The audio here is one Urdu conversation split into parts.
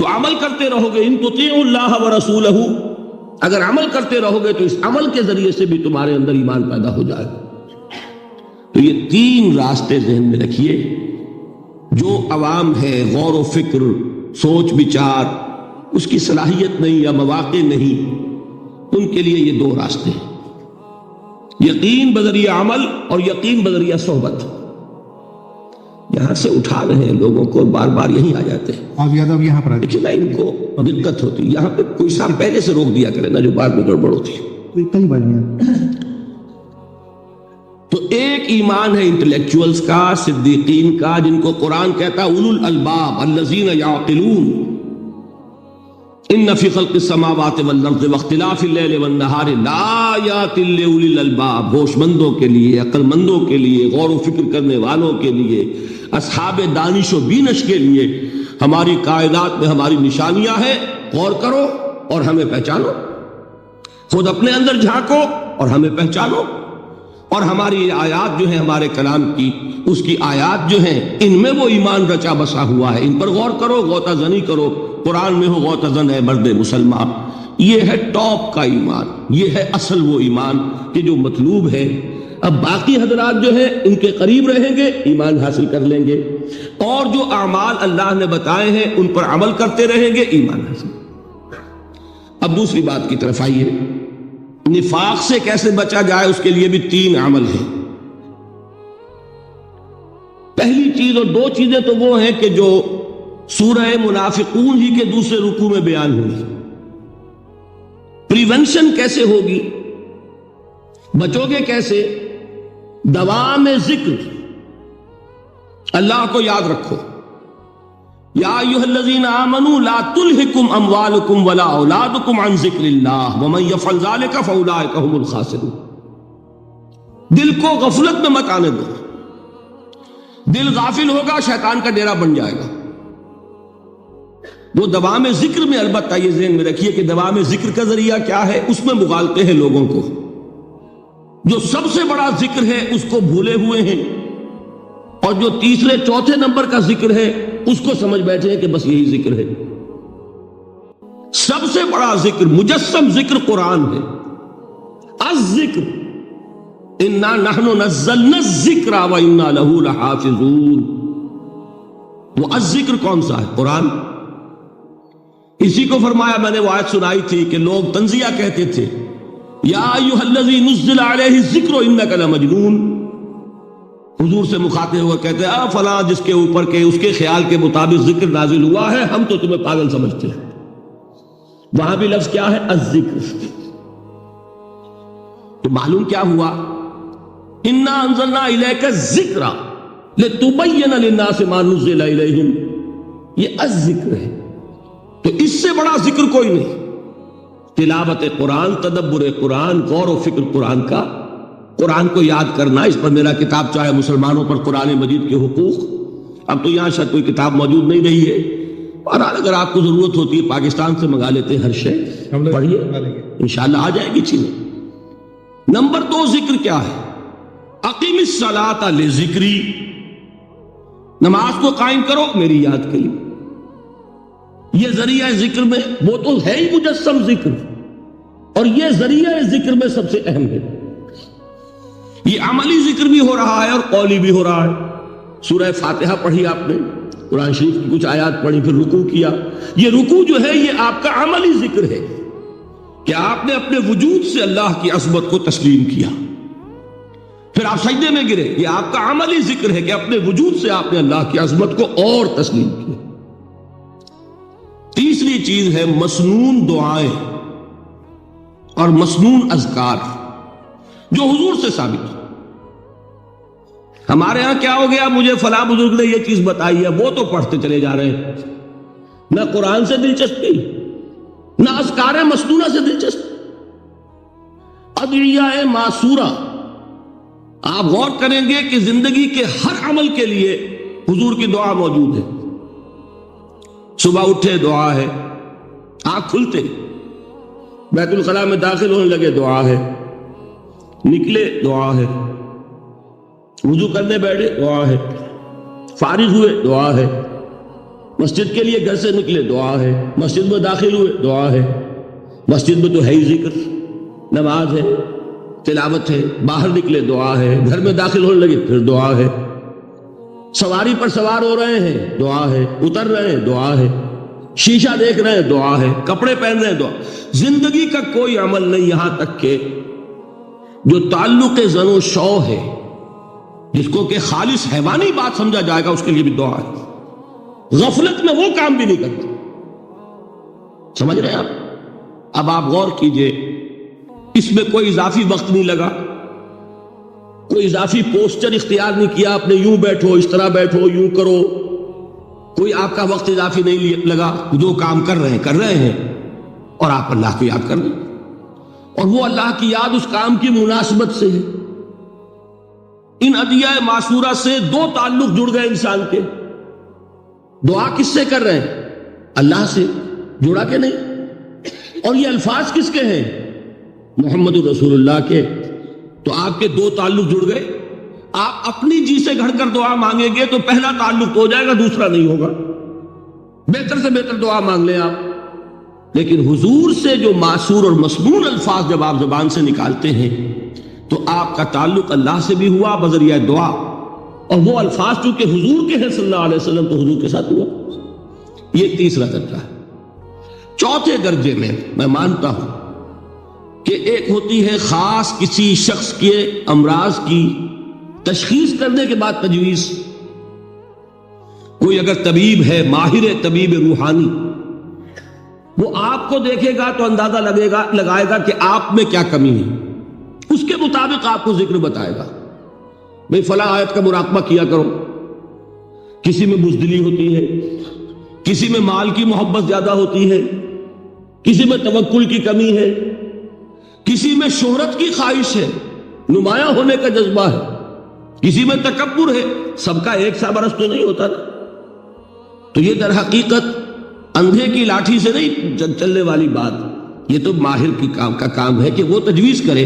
تو عمل کرتے رہو گے، ان تطیعوا اللہ ورسولہ، اگر عمل کرتے رہو گے تو اس عمل کے ذریعے سے بھی تمہارے اندر ایمان پیدا ہو جائے. تو یہ تین راستے ذہن میں رکھیے. جو عوام ہے غور و فکر، سوچ بچار، اس کی صلاحیت نہیں یا مواقع نہیں، ان کے لیے یہ دو راستے ہیں، یقین بذریعہ عمل اور یقین بذریعہ صحبت. یہاں سے اٹھا رہے ہیں لوگوں کو، بار بار یہیں آ جاتے ہیں. آپ یادو یہاں پر لیکن ان کو دقت ہوتی، یہاں پہ کوئی صاحب پہلے سے روک دیا کرے نا جو بعد میں گڑبڑ ہوتی. کئی بڑھیا. تو ایک ایمان ہے انٹلیکچوئلز کا، صدیقین کا، جن کو قرآن کہتا ہے اولو الالباب الذین یعقلون. ان فی خلق السماوات والارض واختلاف اللیل والنہار لآیات لأولی الالباب، ہوش مندوں کے لیے، عقل مندوں کے لیے، غور و فکر کرنے والوں کے لیے، اصحاب دانش و بینش کے لیے ہماری کائنات میں ہماری نشانیاں ہیں. غور کرو اور ہمیں پہچانو، خود اپنے اندر جھانکو اور ہمیں پہچانو. اور ہماری آیات جو ہیں ہمارے کلام کی، اس کی آیات جو ہیں ان میں وہ ایمان رچا بسا ہوا ہے، ان پر غور کرو، غوطہ زنی کرو. قرآن میں ہو غوطہ زن ہے مرد مسلمان. یہ ہے ٹاپ کا ایمان، یہ ہے اصل وہ ایمان کہ جو مطلوب ہے. اب باقی حضرات جو ہیں ان کے قریب رہیں گے، ایمان حاصل کر لیں گے، اور جو اعمال اللہ نے بتائے ہیں ان پر عمل کرتے رہیں گے، ایمان حاصل. اب دوسری بات کی طرف آئیے، نفاق سے کیسے بچا جائے، اس کے لیے بھی تین عمل ہیں. پہلی چیز، اور دو چیزیں تو وہ ہیں کہ جو سورہ منافقون ہی کے دوسرے رکوع میں بیان ہوئی. پریونشن کیسے ہوگی، بچو گے کیسے؟ دوام ذکر، اللہ کو یاد رکھو. یا ایھا الذین آمنوا لا تلہکم اموالکم ولا اولادکم عن ذکر اللہ ومن یفعل ذلک فاولئک هم الخاسرون. دل کو غفلت میں مت آنے دو. دل غافل ہوگا شیطان کا ڈیرا بن جائے گا. وہ دوام ذکر میں، البتہ یہ ذہن میں رکھیے کہ دوام ذکر کا ذریعہ کیا ہے، اس میں مغالتے ہیں لوگوں کو. جو سب سے بڑا ذکر ہے اس کو بھولے ہوئے ہیں، اور جو تیسرے چوتھے نمبر کا ذکر ہے اس کو سمجھ بیٹھے ہیں کہ بس یہی ذکر ہے. سب سے بڑا ذکر، مجسم ذکر قرآن ہے. الذکر انا نحن نزلنا الذکر وانا لہ لحافظون. وہ الذکر کون سا ہے؟ قرآن. اسی کو فرمایا، میں نے وہ آیت سنائی تھی کہ لوگ تنزیہ کہتے تھے، یا ایھا الذی نزل علیہ الذکر انک لمجنون. حضور سے مخاطب ہوا کہتے ہیں فلاں جس کے اوپر کے اس کے خیال کے مطابق ذکر نازل ہوا ہے، ہم تو تمہیں پاگل سمجھتے ہیں. وہاں بھی لفظ کیا ہے؟ الذکر. تو معلوم کیا ہوا؟ انا انزلنا الیک الذکر لتبین للناس ما نزل الیہم. یہ الذکر ہے. تو اس سے بڑا ذکر کوئی نہیں. تلاوت قرآن، تدبر قرآن، غور و فکر قرآن کا، قرآن کو یاد کرنا. اس پر میرا کتاب چاہے مسلمانوں پر قرآن مجید کے حقوق، اب تو یہاں شاید کوئی کتاب موجود نہیں رہی ہے، اور اگر آپ کو ضرورت ہوتی ہے پاکستان سے منگا لیتے ہیں ہر شے، پڑھیے انشاءاللہ آ جائے گی چیزیں. نمبر 2 ذکر کیا ہے؟ اقیم الصلاۃ لذکری. نماز کو قائم کرو میری یاد کے لیے. یہ ذریعہ ذکر میں، وہ تو ہے ہی مجسم ذکر، اور یہ ذریعہ ذکر میں سب سے اہم ہے. یہ عملی ذکر بھی ہو رہا ہے اور قولی بھی ہو رہا ہے. سورہ فاتحہ پڑھی آپ نے، قرآن شریف کی کچھ آیات پڑھی، پھر رکوع کیا. یہ رکوع جو ہے یہ آپ کا عملی ذکر ہے کہ آپ نے اپنے وجود سے اللہ کی عظمت کو تسلیم کیا. پھر آپ سجدے میں گرے، یہ آپ کا عملی ذکر ہے کہ اپنے وجود سے آپ نے اللہ کی عظمت کو اور تسلیم کیا. تیسری چیز ہے مسنون دعائیں اور مسنون اذکار جو حضور سے ثابت ہے. ہمارے ہاں کیا ہو گیا، مجھے فلاں بزرگ نے یہ چیز بتائی ہے، وہ تو پڑھتے چلے جا رہے ہیں. نہ قرآن سے دلچسپی، نہ اذکار مسنونہ سے دلچسپی. ادعیہ معصورہ، آپ غور کریں گے کہ زندگی کے ہر عمل کے لیے حضور کی دعا موجود ہے. صبح اٹھے دعا ہے، آنکھ کھلتے بیت الخلاء میں داخل ہونے لگے دعا ہے، نکلے دعا ہے، وضو کرنے بیٹھے دعا ہے، فارغ ہوئے دعا ہے. مسجد کے لیے گھر سے نکلے دعا ہے، مسجد میں داخل ہوئے دعا ہے، مسجد میں تو ہے ہی ذکر، نماز ہے، تلاوت ہے، باہر نکلے دعا ہے، گھر میں داخل ہونے لگے پھر دعا ہے، سواری پر سوار ہو رہے ہیں دعا ہے، اتر رہے ہیں دعا ہے، شیشہ دیکھ رہے ہیں دعا ہے، کپڑے پہن رہے ہیں دعا۔ زندگی کا کوئی عمل نہیں یہاں تک کہ جو تعلق زن و شو ہے، جس کو کہ خالص حیوانی بات سمجھا جائے گا، اس کے لیے بھی دعا ہے۔ غفلت میں وہ کام بھی نہیں کرتے، سمجھ رہے ہیں آپ؟ اب آپ غور کیجئے، اس میں کوئی اضافی وقت نہیں لگا، کوئی اضافی پوسچر اختیار نہیں کیا، اپنے یوں بیٹھو، اس طرح بیٹھو، یوں کرو، کوئی آپ کا وقت اضافی نہیں لگا، جو کام کر رہے ہیں اور آپ اللہ کو یاد کر رہے ہیں، اور وہ اللہ کی یاد اس کام کی مناسبت سے ہے۔ ان ادعیہ معصورہ سے دو تعلق جڑ گئے انسان کے، دعا کس سے کر رہے ہیں؟ اللہ سے، جڑا کہ نہیں؟ اور یہ الفاظ کس کے ہیں؟ محمد رسول اللہ کے۔ تو آپ کے دو تعلق جڑ گئے۔ آپ اپنی جی سے گھڑ کر دعا مانگیں گے تو پہلا تعلق ہو جائے گا، دوسرا نہیں ہوگا۔ بہتر سے بہتر دعا مانگ لیں آپ، لیکن حضور سے جو معصور اور مسنون الفاظ جب آپ زبان سے نکالتے ہیں تو آپ کا تعلق اللہ سے بھی ہوا بذریعہ دعا، اور وہ الفاظ چونکہ حضور کے ہیں صلی اللہ علیہ وسلم تو حضور کے ساتھ ہوا۔ یہ تیسرا درجہ ہے۔ چوتھے درجے میں مانتا ہوں کہ ایک ہوتی ہے خاص کسی شخص کے امراض کی تشخیص کرنے کے بعد تجویز۔ کوئی اگر طبیب ہے، ماہر طبیب روحانی، وہ آپ کو دیکھے گا تو اندازہ لگائے گا کہ آپ میں کیا کمی ہے، اس کے مطابق آپ کو ذکر بتائے گا۔ بھئی فلاں آیت کا مراقبہ کیا کرو، کسی میں بزدلی ہوتی ہے، کسی میں مال کی محبت زیادہ ہوتی ہے، کسی میں توکل کی کمی ہے، کسی میں شہرت کی خواہش ہے، نمایاں ہونے کا جذبہ ہے، کسی میں تکبر ہے، سب کا ایک سا برس تو نہیں ہوتا نا۔ تو یہ در حقیقت اندھے کی لاٹھی سے نہیں چلنے والی بات، یہ تو ماہر کی کا کام ہے کہ وہ تجویز کرے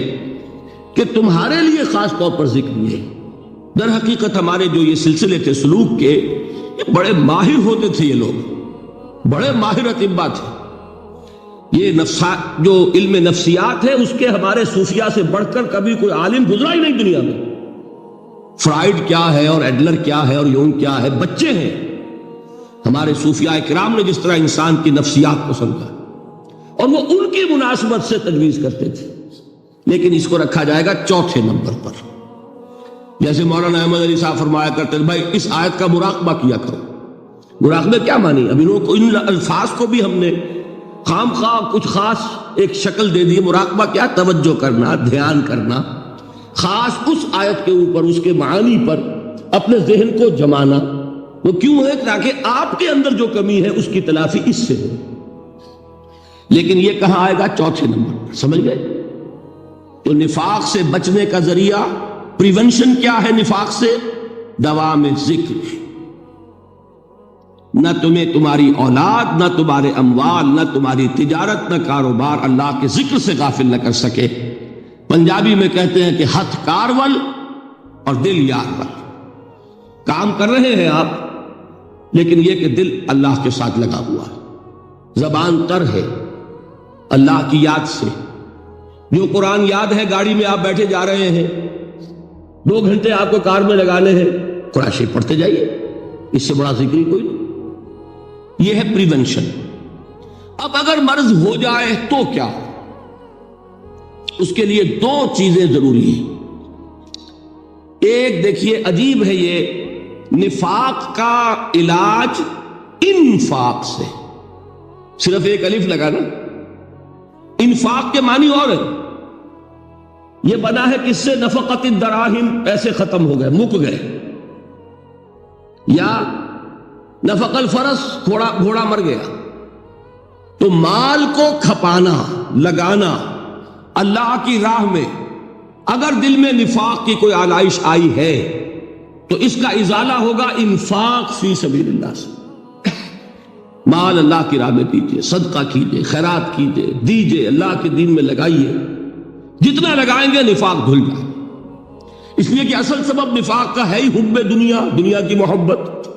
کہ تمہارے لیے خاص طور پر ذکر ہے۔ در حقیقت ہمارے جو یہ سلسلے تھے سلوک کے، یہ بڑے ماہر ہوتے تھے، یہ لوگ بڑے ماہر اطباء تھے۔ یہ جو علم نفسیات ہے اس کے ہمارے صوفیاء سے بڑھ کر کبھی کوئی عالم گزرا ہی نہیں دنیا میں۔ فرائیڈ کیا ہے اور ایڈلر کیا ہے اور یونگ کیا ہے، بچے ہیں۔ ہمارے صوفیاء کرام نے جس طرح انسان کی نفسیات کو سمجھا اور وہ ان کی مناسبت سے تجویز کرتے تھے، لیکن اس کو رکھا جائے گا چوتھے نمبر پر۔ جیسے مولانا احمد علی صاحب فرمایا کرتے تھے، بھائی اس آیت کا مراقبہ کیا کرو۔ مراقبہ کیا مانی؟ اب ان الفاظ کو بھی ہم نے خام خواہ کچھ خاص ایک شکل دے دی۔ مراقبہ کیا؟ توجہ کرنا، دھیان کرنا، خاص اس آیت کے اوپر، اس کے معانی پر اپنے ذہن کو جمانا۔ وہ کیوں ہے؟ تاکہ آپ کے اندر جو کمی ہے اس کی تلافی اس سے ہو۔ لیکن یہ کہاں آئے گا؟ چوتھے نمبر پر، سمجھ گئے؟ تو نفاق سے بچنے کا ذریعہ، پریونشن کیا ہے نفاق سے؟ دوام ذکر۔ نہ تمہیں تمہاری اولاد، نہ تمہارے اموال، نہ تمہاری تجارت، نہ کاروبار اللہ کے ذکر سے غافل نہ کر سکے۔ پنجابی میں کہتے ہیں کہ ہتھ کارول اور دل یار ول۔ کام کر رہے ہیں آپ، لیکن یہ کہ دل اللہ کے ساتھ لگا ہوا ہے، زبان تر ہے اللہ کی یاد سے۔ جو قرآن یاد ہے، گاڑی میں آپ بیٹھے جا رہے ہیں، 2 گھنٹے آپ کو کار میں لگانے ہیں، قرآن شریف پڑھتے جائیے، اس سے بڑا ذکر ہی کوئی نہیں۔ یہ ہے پریونشن۔ اب اگر مرض ہو جائے تو کیا؟ اس کے لیے 2 چیزیں ضروری ہیں۔ ایک دیکھیے، عجیب ہے یہ، نفاق کا علاج انفاق سے، صرف ایک الف لگا نا، انفاق کے معنی اور ہے۔ یہ بنا ہے کس سے؟ نفقت الدراہم، پیسے ختم ہو گئے، مک گئے، یا نفق الفرس، گھوڑا مر گیا۔ تو مال کو کھپانا، لگانا اللہ کی راہ میں، اگر دل میں نفاق کی کوئی آلائش آئی ہے تو اس کا ازالہ ہوگا انفاق فی سبیل اللہ سے۔ مال اللہ کی راہ میں دیجئے، صدقہ کیجئے، خیرات کیجئے، دیجئے، اللہ کے دین میں لگائیے۔ جتنا لگائیں گے نفاق دھل جائے، اس لیے کہ اصل سبب نفاق کا ہے ہی حب دنیا، دنیا کی محبت۔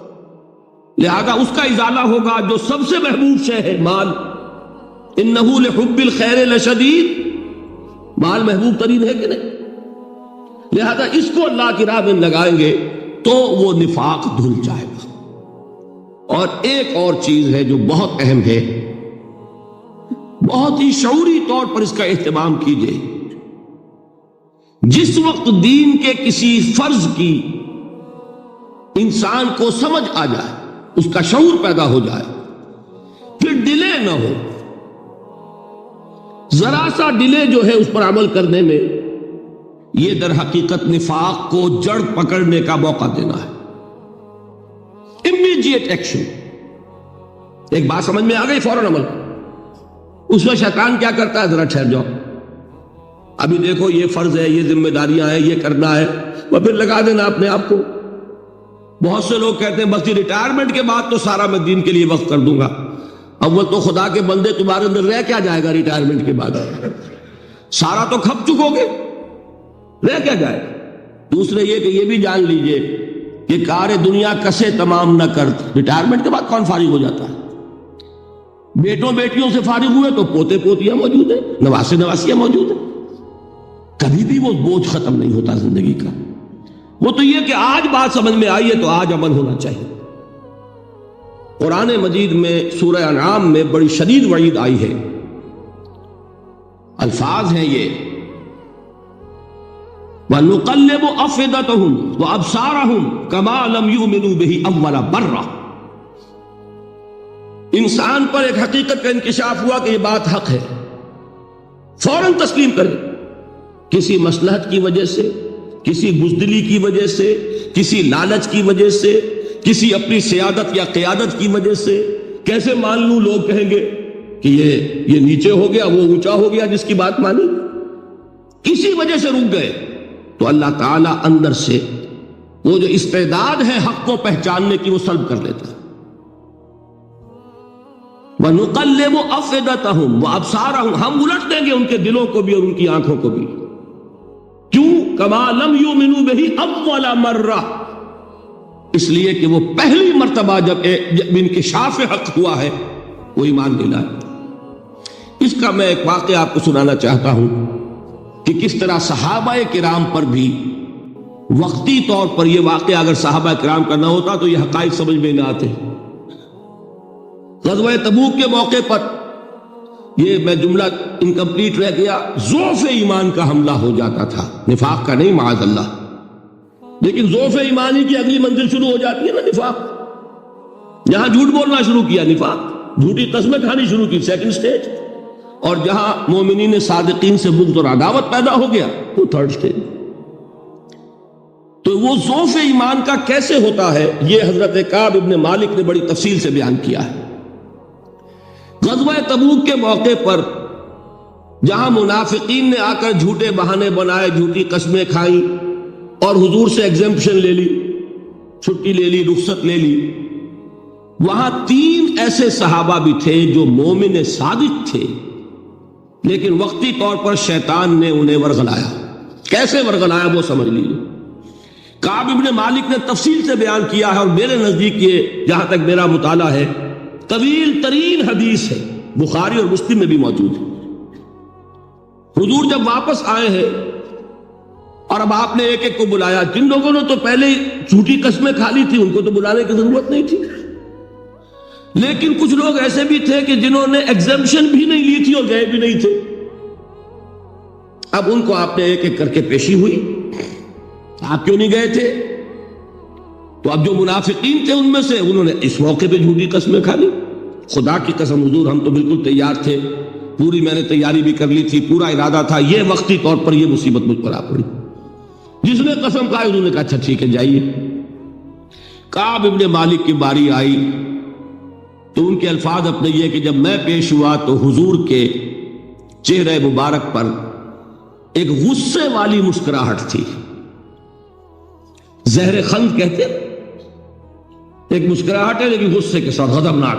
لہذا اس کا ازالہ ہوگا جو سب سے محبوب شے ہے مال. انہ لحب الخیر لشدید، مال محبوب ترین ہے کہ نہیں؟ لہذا اس کو اللہ کی راہ میں لگائیں گے تو وہ نفاق دھل جائے گا. اور ایک اور چیز ہے جو بہت اہم ہے، بہت ہی شعوری طور پر اس کا اہتمام کیجئے. جس وقت دین کے کسی فرض کی انسان کو سمجھ آ جائے، اس کا شعور پیدا ہو جائے، پھر ڈیلے نہ ہو. ذرا سا ڈیلے جو ہے اس پر عمل کرنے میں، یہ در حقیقت نفاق کو جڑ پکڑنے کا موقع دینا ہے. Immediate action. ایک بات سمجھ میں آ گئی، فوراً عمل. اس میں شیطان کیا کرتا ہے؟ ذرا ٹھہر جاؤ، ابھی دیکھو یہ فرض ہے، یہ ذمہ داریاں ہیں، یہ کرنا ہے، وہ پھر لگا دینا اپنے آپ کو. بہت سے لوگ کہتے ہیں بس یہ ریٹائرمنٹ کے بعد تو سارا میں دین کے لیے وقف کر دوں گا. اول تو خدا کے بندے تمہارے اندر رہ کیا جائے گا ریٹائرمنٹ کے بعد؟ سارا تو کھپ چکو گے، رہ کیا جائے گا؟ دوسرے یہ کہ یہ بھی جان لیجئے کہ کار دنیا کسے تمام نہ کر، ریٹائرمنٹ کے بعد کون فارغ ہو جاتا ہے؟ بیٹوں بیٹیوں سے فارغ ہوئے تو پوتے پوتیاں موجود ہیں، نواسے نواسیاں موجود ہیں. کبھی بھی وہ بوجھ ختم نہیں ہوتا زندگی کا. وہ تو یہ کہ آج بات سمجھ میں آئی ہے تو آج عمل ہونا چاہیے. قرآن مجید میں سورہ انعام میں بڑی شدید وعید آئی ہے. الفاظ ہیں یہ، وَنُقَلِّبُ أَفْئِدَتَهُمْ وَأَبْصَارَهُمْ كَمَا لَمْ يُؤْمِنُوا بِهِ أَوَّلَ مَرَّةٍ. انسان پر ایک حقیقت کا انکشاف ہوا کہ یہ بات حق ہے، فوراً تسلیم کرے. کسی مصلحت کی وجہ سے، کسی بزدلی کی وجہ سے، کسی لالچ کی وجہ سے، کسی اپنی سیادت یا قیادت کی وجہ سے کیسے مان لوں؟ لوگ کہیں گے کہ یہ نیچے ہو گیا، وہ اونچا ہو گیا جس کی بات مانی. کسی وجہ سے رک گئے تو اللہ تعالیٰ اندر سے وہ جو استعداد ہے حق کو پہچاننے کی وہ سلب کر لیتا ہے. وَنُقَلِّبُ أَفْئِدَتَهُمْ وَأَبْصَارَهُمْ، ہم الٹ دیں گے ان کے دلوں کو بھی اور ان کی آنکھوں کو بھی. کیوں؟ كَمَا لَمْ يُؤْمِنُوا بِهِ أَوَّلَ مَرَّةٍ، اس لیے کہ وہ پہلی مرتبہ جب انکشاف حق ہوا ہے وہ ایمان نہیں لائے. اس کا میں ایک واقعہ آپ کو سنانا چاہتا ہوں کہ کس طرح صحابہ کرام پر بھی وقتی طور پر یہ واقعہ اگر صحابہ کرام کا نہ ہوتا تو یہ حقائق سمجھ میں نہ آتے. غزوہ تبوک کے موقع پر یہ میں جملہ انکمپلیٹ رہ گیا، ضعف ایمان کا حملہ ہو جاتا تھا، نفاق کا نہیں معاذ اللہ. لیکن ضعف ایمانی کی اگلی منزل شروع ہو جاتی ہے نا نفاق. جہاں جھوٹ بولنا شروع کیا نفاق، جھوٹی قسمیں کھانی شروع کی سیکنڈ سٹیج، اور جہاں مومنین صادقین سے بغض اور عداوت پیدا ہو گیا وہ تھرڈ سٹیج. تو وہ ضعف ایمان کا کیسے ہوتا ہے یہ حضرت کعب ابن مالک نے بڑی تفصیل سے بیان کیا ہے. غزوہ تبوک کے موقع پر جہاں منافقین نے آ کر جھوٹے بہانے بنائے، جھوٹی قسمیں کھائیں اور حضور سے ایگزمپشن لے لی، چھٹی لے لی، رخصت لے لی، وہاں 3 ایسے صحابہ بھی تھے جو مومن صادق تھے، لیکن وقتی طور پر شیطان نے انہیں ورغلایا. کیسے ورغلایا وہ سمجھ لیجیے. کعب ابن مالک نے تفصیل سے بیان کیا ہے، اور میرے نزدیک یہ جہاں تک میرا مطالعہ ہے طویل ترین حدیث ہے، بخاری اور مسلم میں بھی موجود ہے. حضور جب واپس آئے ہیں اور اب آپ نے ایک ایک کو بلایا، جن لوگوں نے تو پہلے جھوٹی قسمیں کھا لی تھی ان کو تو بلانے کی ضرورت نہیں تھی، لیکن کچھ لوگ ایسے بھی تھے کہ جنہوں نے ایگزمپشن بھی نہیں لی تھی اور گئے بھی نہیں تھے. اب ان کو آپ نے ایک ایک کر کے پیشی ہوئی، آپ کیوں نہیں گئے تھے؟ تو اب جو منافقین تھے ان میں سے انہوں نے اس موقع پہ جھوٹی قسمیں کھا لی. خدا کی قسم حضور ہم تو بالکل تیار تھے، پوری میں نے تیاری بھی کر لی تھی، پورا ارادہ تھا، یہ وقتی طور پر یہ مصیبت مجھ پر آ پڑی. جس نے قسم کھائی انہوں نے کہا اچھا ٹھیک ہے جائیے. کعب ابن مالک کی باری آئی تو ان کے الفاظ اپنے یہ کہ جب میں پیش ہوا تو حضور کے چہرے مبارک پر ایک غصے والی مسکراہٹ تھی. زہر خند کہتے ایک مسکراہٹ ہے لیکن غصے کے ساتھ، غضبناک.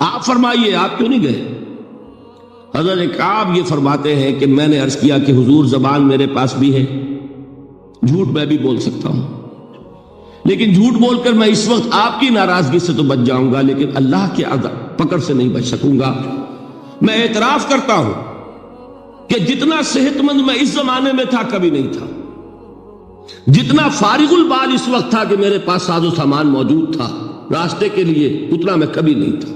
آپ فرمائیے آپ کیوں نہیں گئے؟ حضرت کعب یہ فرماتے ہیں کہ میں نے عرض کیا کہ حضور زبان میرے پاس بھی ہے، جھوٹ میں بھی بول سکتا ہوں، لیکن جھوٹ بول کر میں اس وقت آپ کی ناراضگی سے تو بچ جاؤں گا، لیکن اللہ کے پکڑ سے نہیں بچ سکوں گا۔ میں اعتراف کرتا ہوں کہ جتنا صحت مند میں اس زمانے میں تھا کبھی نہیں تھا، جتنا فارغ البال اس وقت تھا کہ میرے پاس ساز و سامان موجود تھا راستے کے لیے، اتنا میں کبھی نہیں تھا۔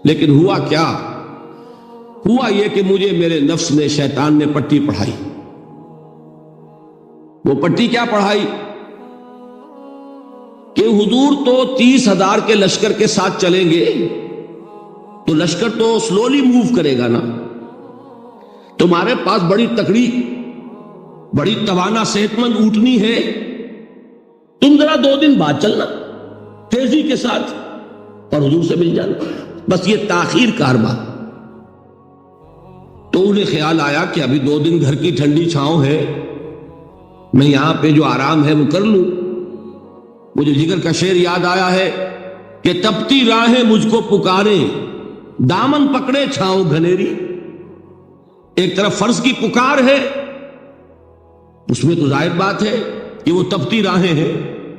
لیکن ہوا کیا؟ ہوا یہ کہ مجھے میرے نفس نے، شیطان نے پٹی پڑھائی۔ وہ پٹی کیا پڑھائی؟ کہ حضور تو 30,000 کے لشکر کے ساتھ چلیں گے تو لشکر تو سلولی موو کرے گا نا، تمہارے پاس بڑی تکڑی، بڑی توانا صحت مند اونٹنی ہے، تم ذرا 2 دن بعد چلنا تیزی کے ساتھ اور حضور سے مل جانا، بس یہ تاخیر کاربار۔ تو انہیں خیال آیا کہ ابھی 2 دن گھر کی ٹھنڈی چھاؤں ہے، میں یہاں پہ جو آرام ہے وہ کر لوں۔ مجھے جگر کا شعر یاد آیا ہے کہ تپتی راہیں مجھ کو پکاریں، دامن پکڑے چھاؤں گھنیری۔ ایک طرف فرض کی پکار ہے، اس میں تو ظاہر بات ہے کہ وہ تپتی راہیں ہیں،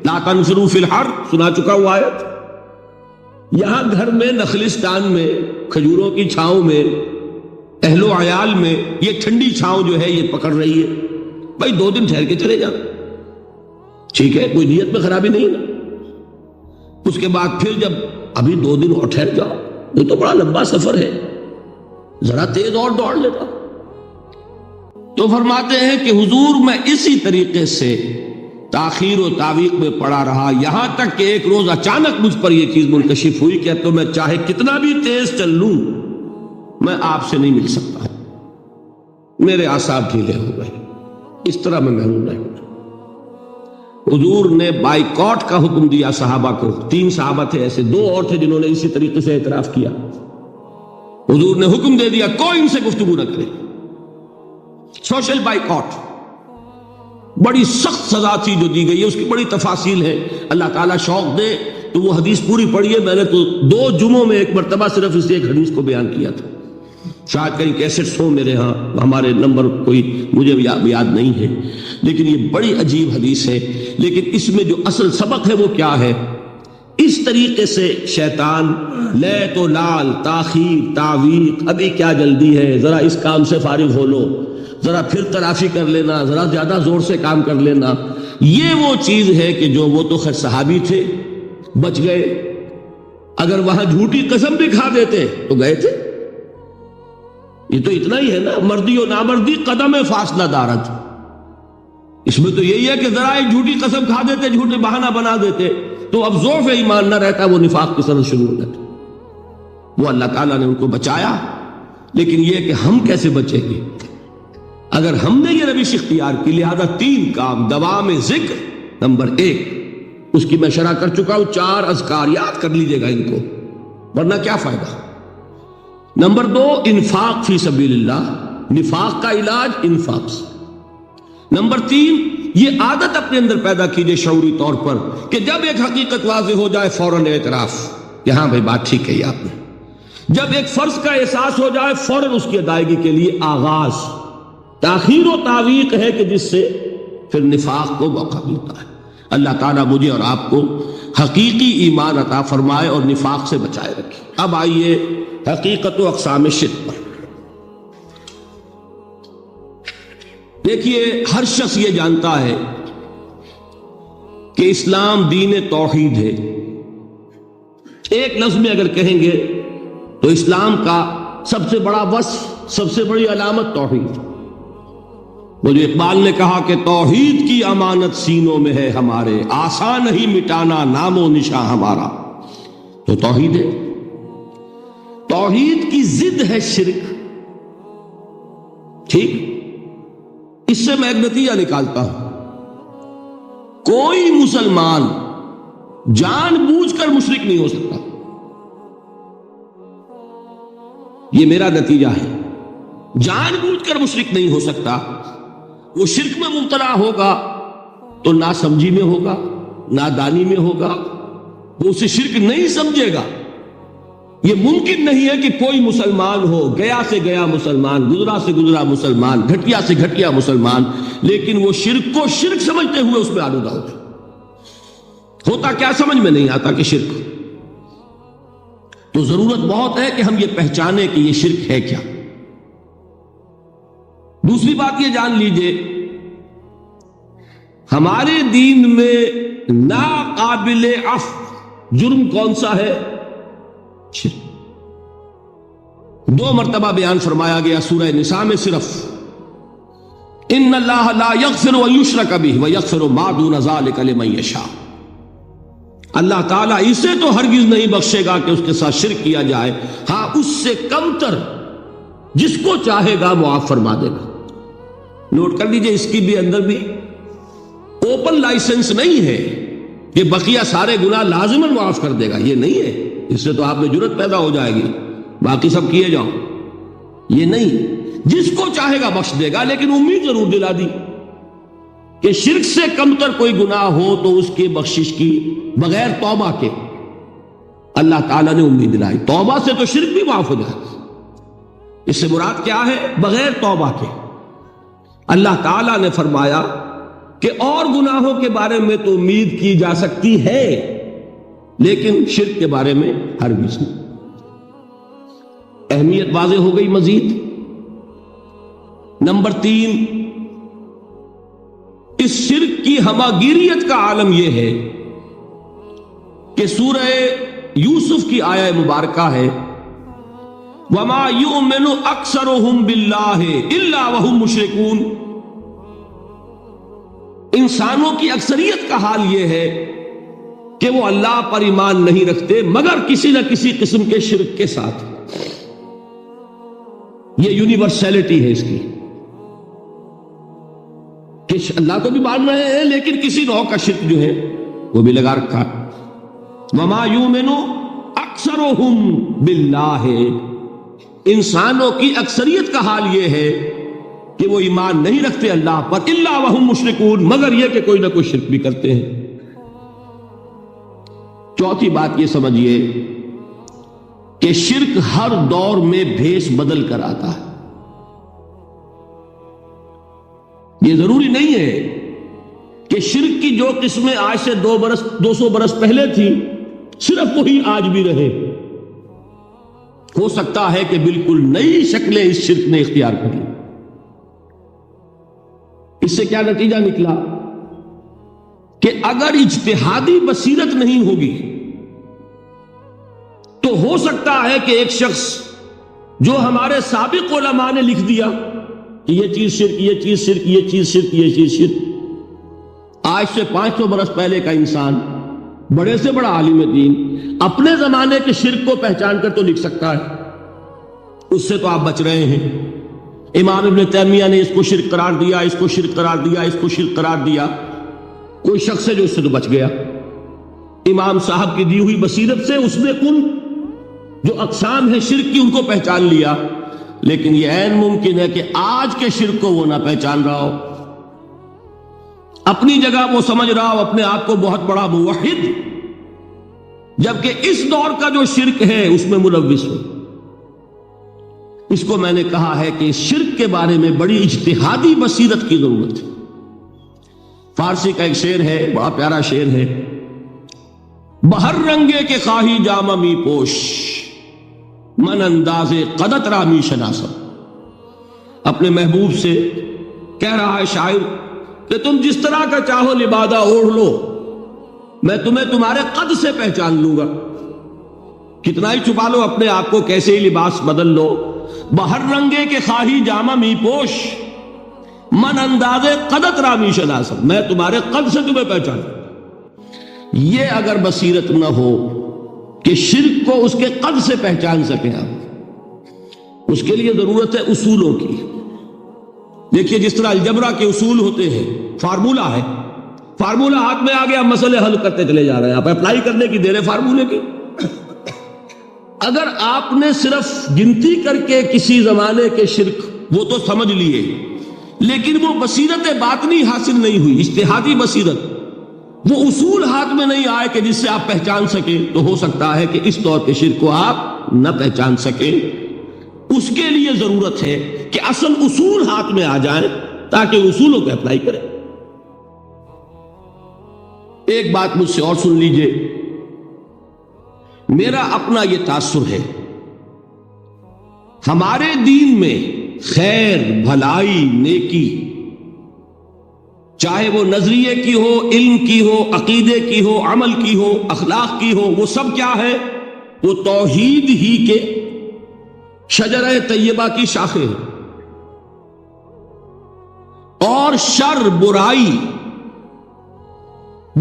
لا تنفروا فی الحر سنا چکا ہوا آیت۔ یہاں گھر میں، نخلستان میں، کھجوروں کی چھاؤں میں، اہل و عیال میں یہ ٹھنڈی چھاؤں جو ہے یہ پکڑ رہی ہے، بھائی 2 دن ٹھہر کے چلے جانا، ٹھیک ہے، کوئی نیت میں خرابی نہیں نا۔ اس کے بعد پھر جب ابھی 2 دن اور ٹھہر جاؤ، یہ تو بڑا لمبا سفر ہے، ذرا تیز اور دوڑ لیتا۔ تو فرماتے ہیں کہ حضور میں اسی طریقے سے تاخیر و تعویق میں پڑا رہا، یہاں تک کہ ایک روز اچانک مجھ پر یہ چیز منکشف ہوئی کہ تو میں چاہے کتنا بھی تیز چل لوں میں آپ سے نہیں مل سکتا، میرے اعصاب ڈھیلے ہو گئے، اس طرح میں محروم نہیں ہوں۔ حضور نے بائیکاٹ کا حکم دیا صحابہ کو، 3 صحابہ تھے ایسے، 2 اور تھے جنہوں نے اسی طریقے سے اعتراف کیا۔ حضور نے حکم دے دیا کوئی ان سے گفتگو نہ کرے، سوشل بائیکاٹ۔ بڑی سخت سزا تھی جو دی گئی ہے، اس کی بڑی تفاصیل ہے، اللہ تعالیٰ شوق دے تو وہ حدیث پوری پڑھیے، میں نے تو 2 جمعوں میں ایک مرتبہ صرف اس ایک حدیث کو بیان کیا تھا، شاید کہیں کیسٹس ہوں میرے ہاں، ہمارے نمبر کوئی مجھے یاد نہیں ہے، لیکن یہ بڑی عجیب حدیث ہے۔ لیکن اس میں جو اصل سبق ہے وہ کیا ہے؟ اس طریقے سے شیطان لیت و لال، تاخیر، تعویق، ابھی کیا جلدی ہے، ذرا اس کام سے فارغ ہو لو، ذرا پھر تلافی کر لینا، ذرا زیادہ زور سے کام کر لینا، یہ وہ چیز ہے کہ جو وہ تو خیر صحابی تھے بچ گئے، اگر وہاں جھوٹی قسم بھی کھا دیتے تو گئے تھے۔ یہ تو اتنا ہی ہے نا، مردی و نامردی قدم فاصلہ دارت، اس میں تو یہی ہے کہ ذرا ایک جھوٹی قسم کھا دیتے، جھوٹے بہانہ بنا دیتے تو اب ضعف ایمان نہ رہتا، وہ نفاق کی طرف شروع ہو جاتا۔ وہ اللہ تعالیٰ نے ان کو بچایا، لیکن یہ کہ ہم کیسے بچیں گے اگر ہم نے یہ روش اختیار کی؟ لہذا 3 کام، دوام ذکر نمبر 1، اس کی میں شرح کر چکا ہوں، 4 اذکار یاد کر لیجئے گا ان کو، ورنہ کیا فائدہ۔ نمبر 2، انفاق فی سبیل اللہ، نفاق کا علاج انفاق سے۔ نمبر 3، یہ عادت اپنے اندر پیدا کیجئے شعوری طور پر کہ جب ایک حقیقت واضح ہو جائے فوراً اعتراف، کہ ہاں بھائی بات ٹھیک ہے آپ نے۔ جب ایک فرض کا احساس ہو جائے فوراً اس کی ادائیگی کے لیے آغاز۔ تاخیر و تعویق ہے کہ جس سے پھر نفاق کو موقع ملتا ہے۔ اللہ تعالیٰ مجھے اور آپ کو حقیقی ایمان عطا فرمائے اور نفاق سے بچائے رکھے۔ اب آئیے حقیقت و اقسام شرک پر۔ دیکھیے، ہر شخص یہ جانتا ہے کہ اسلام دین توحید ہے۔ ایک لفظ میں اگر کہیں گے تو اسلام کا سب سے بڑا وصف، سب سے بڑی علامت توحید۔ وہ جو اقبال نے کہا کہ توحید کی امانت سینوں میں ہے ہمارے، آسان نہیں مٹانا نام و نشاں ہمارا، تو توحید ہے۔ توحید کی ضد ہے شرک، ٹھیک؟ اس سے میں ایک نتیجہ نکالتا ہوں، کوئی مسلمان جان بوجھ کر مشرک نہیں ہو سکتا، یہ میرا نتیجہ ہے۔ جان بوجھ کر مشرک نہیں ہو سکتا، وہ شرک میں مبتلا ہوگا تو ناسمجھی میں ہوگا، نادانی میں ہوگا، وہ اسے شرک نہیں سمجھے گا۔ یہ ممکن نہیں ہے کہ کوئی مسلمان ہو، گیا سے گیا مسلمان، گزرا سے گزرا مسلمان، گھٹیا سے گھٹیا مسلمان، لیکن وہ شرک کو شرک سمجھتے ہوئے اس میں آلودہ ہوگا۔ ہوتا کیا سمجھ میں نہیں آتا کہ شرک. تو ضرورت بہت ہے کہ ہم یہ پہچانیں کہ یہ شرک ہے کیا. دوسری بات یہ جان لیجئے، ہمارے دین میں ناقابل عفو جرم کون سا ہے؟ شرک. 2 مرتبہ بیان فرمایا گیا سورہ نساء میں صرف، ان اللہ لا یغفر ان یشرک بہ ویغفر ما دون ذلک لمن یشاء. اللہ تعالیٰ اسے تو ہرگز نہیں بخشے گا کہ اس کے ساتھ شرک کیا جائے، ہاں اس سے کم تر جس کو چاہے گا معاف فرما دے گا. نوٹ کر لیجئے، اس کی بھی اندر بھی اوپن لائسنس نہیں ہے کہ بقیہ سارے گناہ لازماً معاف کر دے گا، یہ نہیں ہے. اس سے تو آپ میں جرت پیدا ہو جائے گی باقی سب کیے جاؤ. یہ نہیں، جس کو چاہے گا بخش دے گا، لیکن امید ضرور دلا دی کہ شرک سے کم تر کوئی گناہ ہو تو اس کی بخشش کی بغیر توبہ کے اللہ تعالیٰ نے امید دلائی. توبہ سے تو شرک بھی معاف ہو جائے. اس سے مراد کیا ہے؟ بغیر توبہ کے. اللہ تعالیٰ نے فرمایا کہ اور گناہوں کے بارے میں تو امید کی جا سکتی ہے لیکن شرک کے بارے میں ہرگز نہیں. اہمیت واضح ہو گئی. مزید نمبر 3، اس شرک کی ہماگیریت کا عالم یہ ہے کہ سورہ یوسف کی آیہ مبارکہ ہے وَمَا يُؤْمِنُ أَكْثَرُهُمْ بِاللَّهِ إِلَّا وَهُمْ مُشْرِكُونَ. انسانوں کی اکثریت کا حال یہ ہے کہ وہ اللہ پر ایمان نہیں رکھتے مگر کسی نہ کسی قسم کے شرک کے ساتھ. یہ یونیورسلٹی ہے اس کی کہ اللہ کو بھی مان رہے ہیں لیکن کسی نوع کا شرک جو ہے وہ بھی لگا رکھا. وَمَا يُؤْمِنُ أَكْثَرُهُمْ بِاللَّهِ. انسانوں کی اکثریت کا حال یہ ہے کہ وہ ایمان نہیں رکھتے اللہ پر الا وہم مشرکون، مگر یہ کہ کوئی نہ کوئی شرک بھی کرتے ہیں. چوتھی بات یہ سمجھیے کہ شرک ہر دور میں بھیس بدل کر آتا ہے. یہ ضروری نہیں ہے کہ شرک کی جو قسمیں آج سے 200 برس پہلے تھی صرف وہی آج بھی رہے. ہو سکتا ہے کہ بالکل نئی شکلیں اس شرک نے اختیار کر لی. اس سے کیا نتیجہ نکلا کہ اگر اجتہادی بصیرت نہیں ہوگی تو ہو سکتا ہے کہ ایک شخص جو ہمارے سابق علماء نے لکھ دیا کہ یہ چیز شرک، یہ چیز شرک، یہ چیز شرک، یہ چیز شرک، آج سے 500 برس پہلے کا انسان بڑے سے بڑا عالم دین اپنے زمانے کے شرک کو پہچان کر تو لکھ سکتا ہے. اس سے تو آپ بچ رہے ہیں. امام ابن تیمیہ نے اس کو شرک قرار دیا، اس کو شرک قرار دیا، اس کو شرک قرار دیا. کوئی شخص ہے جو اس سے تو بچ گیا. امام صاحب کی دی ہوئی بصیرت سے اس نے ان جو اقسام ہے شرک کی ان کو پہچان لیا، لیکن یہ عین ممکن ہے کہ آج کے شرک کو وہ نہ پہچان رہا ہو. اپنی جگہ وہ سمجھ رہا ہو اپنے آپ کو بہت بڑا موحد، جبکہ اس دور کا جو شرک ہے اس میں ملوث ہو. اس کو میں نے کہا ہے کہ اس شرک کے بارے میں بڑی اجتہادی بصیرت کی ضرورت ہے. فارسی کا ایک شعر ہے، بڑا پیارا شعر ہے، بہر رنگے کے خواہی جامہ می پوش من انداز قدت رامی شناسا. اپنے محبوب سے کہہ رہا ہے شاعر کہ تم جس طرح کا چاہو لبادہ اوڑھ لو، میں تمہیں تمہارے قد سے پہچان لوں گا. کتنا ہی چھپا لو اپنے آپ کو، کیسے ہی لباس بدل لو، بہر رنگے کے خواہی جامہ می پوش من انداز قدت رامی شناسا، میں تمہارے قد سے تمہیں پہچان. یہ اگر بصیرت نہ ہو کہ شرک کو اس کے قد سے پہچان سکیں آپ، اس کے لیے ضرورت ہے اصولوں کی. دیکھیے جس طرح الجبرا کے اصول ہوتے ہیں، فارمولا ہے، فارمولا ہاتھ میں آ گیا، مسئلے حل کرتے چلے جا رہے ہیں، آپ اپلائی کرنے کی دیر ہے فارمولے کی. اگر آپ نے صرف گنتی کر کے کسی زمانے کے شرک وہ تو سمجھ لیے، لیکن وہ بصیرت باطنی حاصل نہیں ہوئی، اجتہادی بصیرت، وہ اصول ہاتھ میں نہیں آئے کہ جس سے آپ پہچان سکیں، تو ہو سکتا ہے کہ اس طور کے شرک کو آپ نہ پہچان سکیں. اس کے لیے ضرورت ہے کہ اصل اصول ہاتھ میں آ جائیں تاکہ اصولوں کو اپلائی کریں. ایک بات مجھ سے اور سن لیجئے، میرا اپنا یہ تاثر ہے، ہمارے دین میں خیر، بھلائی، نیکی، چاہے وہ نظریے کی ہو، علم کی ہو، عقیدے کی ہو، عمل کی ہو، اخلاق کی ہو، وہ سب کیا ہے؟ وہ توحید ہی کے شجرہ طیبہ کی شاخیں ہیں۔ اور شر، برائی،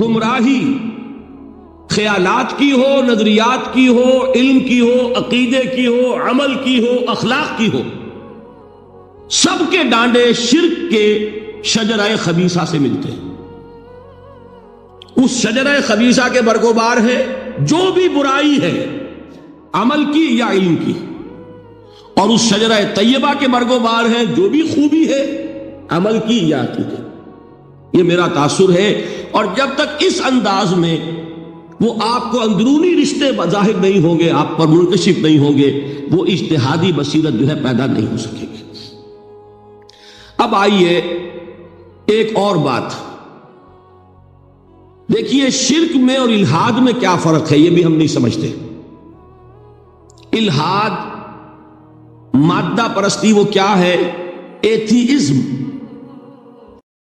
گمراہی، خیالات کی ہو، نظریات کی ہو، علم کی ہو، عقیدے کی ہو، عمل کی ہو، اخلاق کی ہو، سب کے ڈانڈے شرک کے شجرہ خبیثہ سے ملتے ہیں۔ اس شجرہ خبیثہ کے برگوبار ہے جو بھی برائی ہے، عمل کی یا علم کی، اور اس شجرہ طیبہ کے برگوبار ہے جو بھی خوبی ہے، عمل کی یا عقیدے۔ یہ میرا تاثر ہے، اور جب تک اس انداز میں وہ آپ کو اندرونی رشتے ظاہر نہیں ہوں گے، آپ پر منکشف نہیں ہوں گے، وہ اجتہادی بصیرت جو ہے پیدا نہیں ہو سکے گی۔ اب آئیے ایک اور بات دیکھیے، شرک میں اور الہاد میں کیا فرق ہے، یہ بھی ہم نہیں سمجھتے۔ الہاد، مادہ پرستی، وہ کیا ہے؟ ایتھیزم،